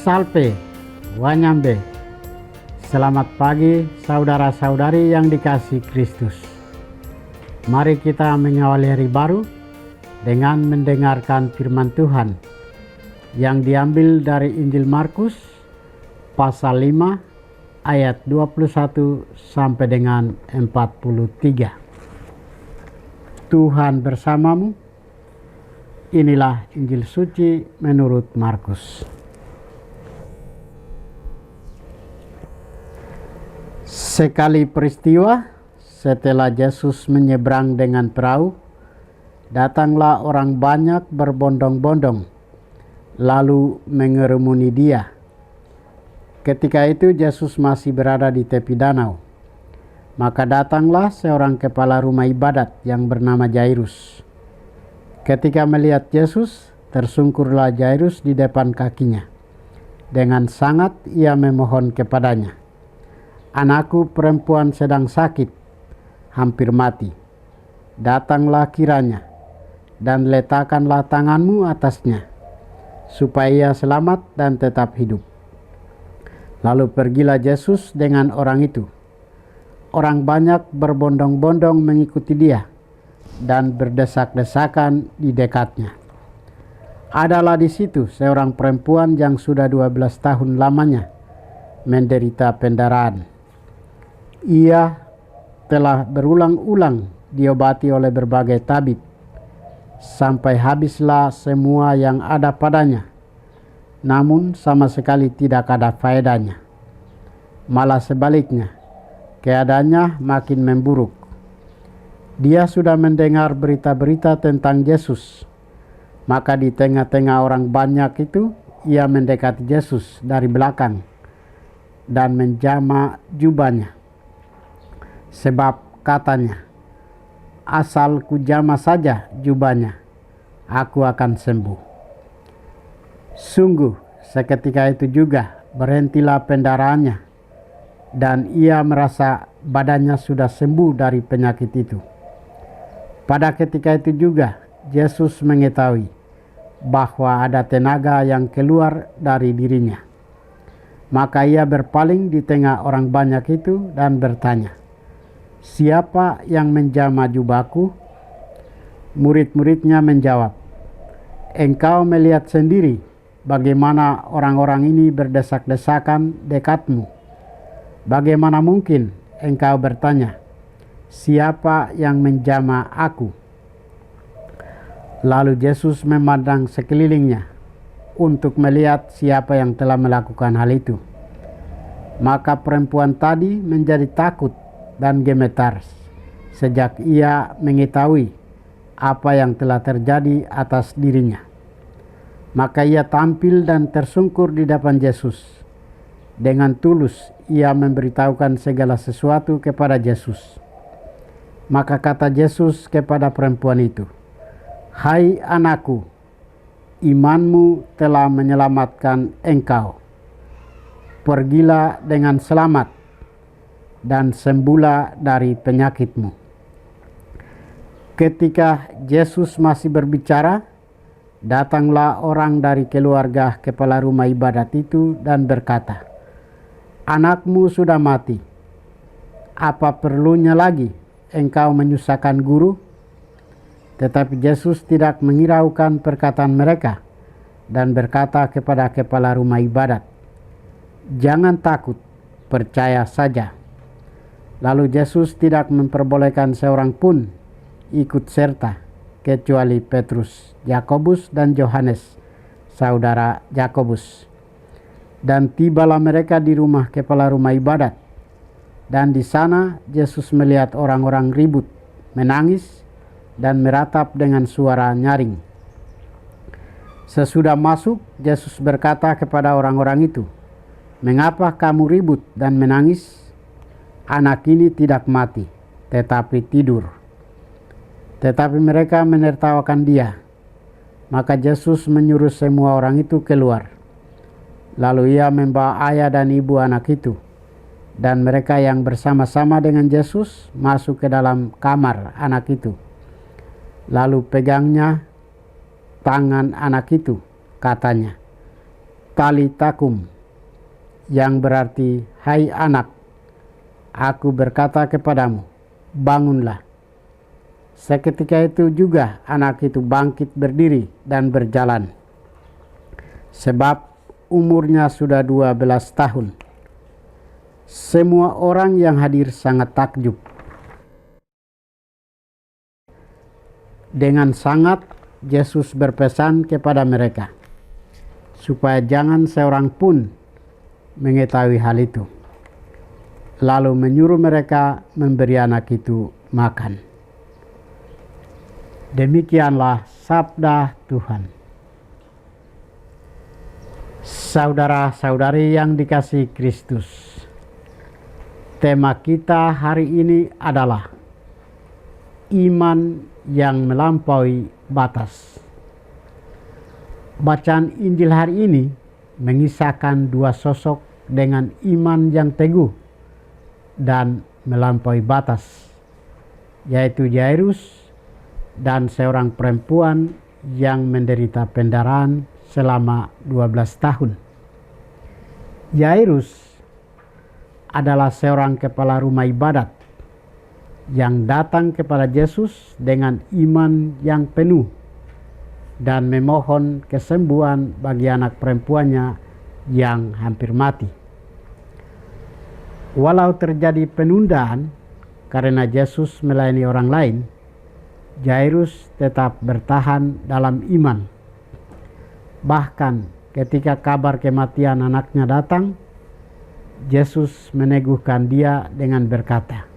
Salpe, Wanyambe. Selamat pagi saudara-saudari yang dikasihi Kristus. Mari kita mengawali hari baru dengan mendengarkan firman Tuhan yang diambil dari Injil Markus pasal 5 ayat 21 sampai dengan 43. Tuhan bersamamu. Inilah Injil suci menurut Markus. Sekali peristiwa, setelah Yesus menyeberang dengan perahu, datanglah orang banyak berbondong-bondong, lalu mengerumuni dia. Ketika itu Yesus masih berada di tepi danau. Maka datanglah seorang kepala rumah ibadat yang bernama Jairus. Ketika melihat Yesus, tersungkurlah Jairus di depan kakinya. Dengan sangat ia memohon kepadanya, "Anakku perempuan sedang sakit, hampir mati. Datanglah kiranya, dan letakkanlah tanganmu atasnya, supaya ia selamat dan tetap hidup." Lalu pergilah Yesus dengan orang itu. Orang banyak berbondong-bondong mengikuti dia dan berdesak-desakan di dekatnya. Adalah di situ seorang perempuan yang sudah 12 tahun lamanya menderita pendarahan. Ia telah berulang-ulang diobati oleh berbagai tabib, sampai habislah semua yang ada padanya. Namun sama sekali tidak ada faedahnya. Malah sebaliknya, keadaannya makin memburuk. Dia sudah mendengar berita-berita tentang Yesus. Maka di tengah-tengah orang banyak itu, ia mendekati Yesus dari belakang dan menjama jubahnya. Sebab katanya, "Asal ku jama saja jubahnya, aku akan sembuh." Sungguh seketika itu juga berhentilah pendarahannya, dan ia merasa badannya sudah sembuh dari penyakit itu. Pada ketika itu juga Yesus mengetahui bahwa ada tenaga yang keluar dari dirinya. Maka ia berpaling di tengah orang banyak itu dan bertanya, "Siapa yang menjama jubahku?" Murid-muridnya menjawab, "Engkau melihat sendiri bagaimana orang-orang ini berdesak-desakan dekatmu. Bagaimana mungkin engkau bertanya, 'Siapa yang menjama aku?'" Lalu Yesus memandang sekelilingnya untuk melihat siapa yang telah melakukan hal itu. Maka perempuan tadi menjadi takut dan gemetar sejak ia mengetahui apa yang telah terjadi atas dirinya. Maka ia tampil dan tersungkur di depan Yesus. Dengan tulus ia memberitahukan segala sesuatu kepada Yesus. Maka kata Yesus kepada perempuan itu, "Hai anakku, imanmu telah menyelamatkan engkau. Pergilah dengan selamat dan sembuhlah dari penyakitmu." Ketika Yesus masih berbicara, datanglah orang dari keluarga kepala rumah ibadat itu dan berkata, "Anakmu sudah mati. Apa perlunya lagi engkau menyusahkan guru?" Tetapi Yesus tidak menghiraukan perkataan mereka dan berkata kepada kepala rumah ibadat, "Jangan takut, percaya saja." Lalu Yesus tidak memperbolehkan seorang pun ikut serta kecuali Petrus, Yakobus dan Yohanes, saudara Yakobus. Dan tibalah mereka di rumah kepala rumah ibadat. Dan di sana Yesus melihat orang-orang ribut, menangis, dan meratap dengan suara nyaring. Sesudah masuk, Yesus berkata kepada orang-orang itu, "Mengapa kamu ribut dan menangis? Anak ini tidak mati, tetapi tidur." Tetapi mereka menertawakan dia. Maka Yesus menyuruh semua orang itu keluar. Lalu ia membawa ayah dan ibu anak itu, dan mereka yang bersama-sama dengan Yesus masuk ke dalam kamar anak itu. Lalu pegangnya tangan anak itu, katanya, talitakum, yang berarti hai anak, aku berkata kepadamu, bangunlah. Seketika itu juga anak itu bangkit berdiri dan berjalan, sebab umurnya sudah 12 tahun. Semua orang yang hadir sangat takjub. Dengan sangat Yesus berpesan kepada mereka supaya jangan seorang pun mengetahui hal itu. Lalu menyuruh mereka memberi anak itu makan. Demikianlah sabda Tuhan. Saudara-saudari yang dikasihi Kristus, tema kita hari ini adalah iman yang melampaui batas. Bacaan Injil hari ini mengisahkan dua sosok dengan iman yang teguh dan melampaui batas, yaitu Yairus dan seorang perempuan yang menderita pendarahan selama 12 tahun. Yairus adalah seorang kepala rumah ibadat yang datang kepada Yesus dengan iman yang penuh dan memohon kesembuhan bagi anak perempuannya yang hampir mati. Walau terjadi penundaan karena Yesus melayani orang lain, Yairus tetap bertahan dalam iman. Bahkan ketika kabar kematian anaknya datang, Yesus meneguhkan dia dengan berkata,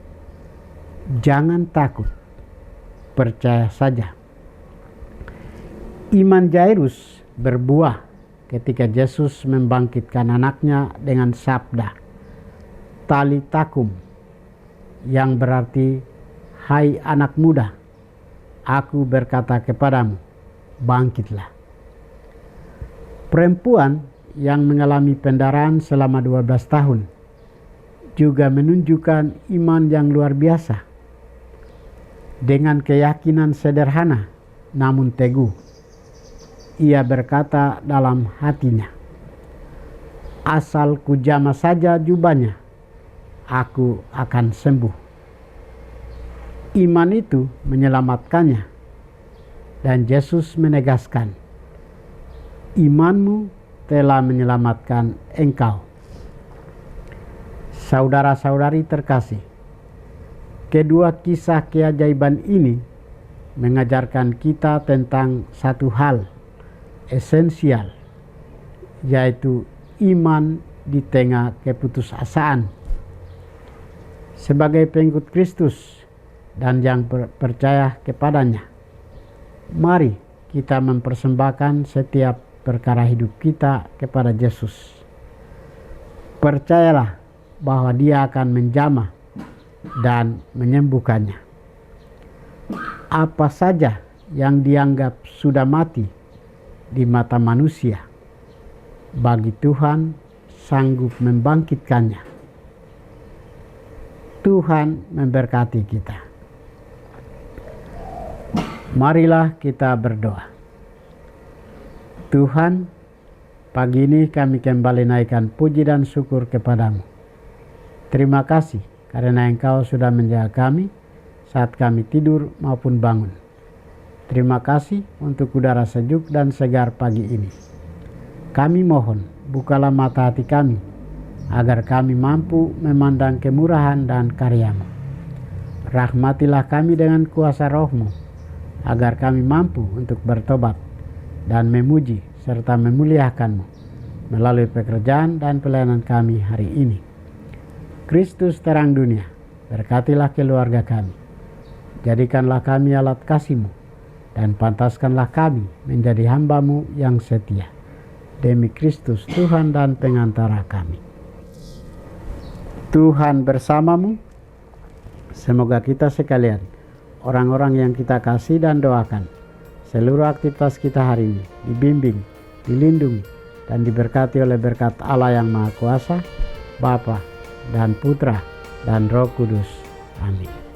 "Jangan takut, percaya saja." Iman Yairus berbuah ketika Yesus membangkitkan anaknya dengan sabda talitakum, yang berarti hai anak muda, aku berkata kepadamu, bangkitlah. Perempuan yang mengalami pendarahan selama 12 tahun juga menunjukkan iman yang luar biasa. Dengan keyakinan sederhana namun teguh, ia berkata dalam hatinya, asal kujama saja jubahnya, aku akan sembuh. Iman itu menyelamatkannya, dan Yesus menegaskan, imanmu telah menyelamatkan engkau. Saudara-saudari terkasih, kedua kisah keajaiban ini mengajarkan kita tentang satu hal esensial, yaitu iman di tengah keputusasaan. Sebagai pengikut Kristus dan yang percaya kepadanya, mari kita mempersembahkan setiap perkara hidup kita kepada Yesus. Percayalah bahwa Dia akan menjamah dan menyembuhkannya. Apa saja yang dianggap sudah mati di mata manusia, bagi Tuhan sanggup membangkitkannya. Tuhan memberkati kita. Marilah kita berdoa. Tuhan, pagi ini kami kembali naikkan puji dan syukur kepadamu. Terima kasih karena Engkau sudah menjaga kami saat kami tidur maupun bangun. Terima kasih untuk udara sejuk dan segar pagi ini. Kami mohon, bukalah mata hati kami, agar kami mampu memandang kemurahan dan karya-Mu. Rahmatilah kami dengan kuasa Roh-Mu, agar kami mampu untuk bertobat dan memuji serta memuliakan-Mu melalui pekerjaan dan pelayanan kami hari ini. Kristus terang dunia, berkatilah keluarga kami. Jadikanlah kami alat kasih-Mu, dan pantaskanlah kami menjadi hamba-Mu yang setia. Demi Kristus Tuhan dan pengantara kami. Tuhan bersamamu. Semoga kita sekalian, orang-orang yang kita kasih dan doakan, seluruh aktivitas kita hari ini dibimbing, dilindungi, dan diberkati oleh berkat Allah yang Maha Kuasa, Bapa dan Putra dan Roh Kudus. Amin.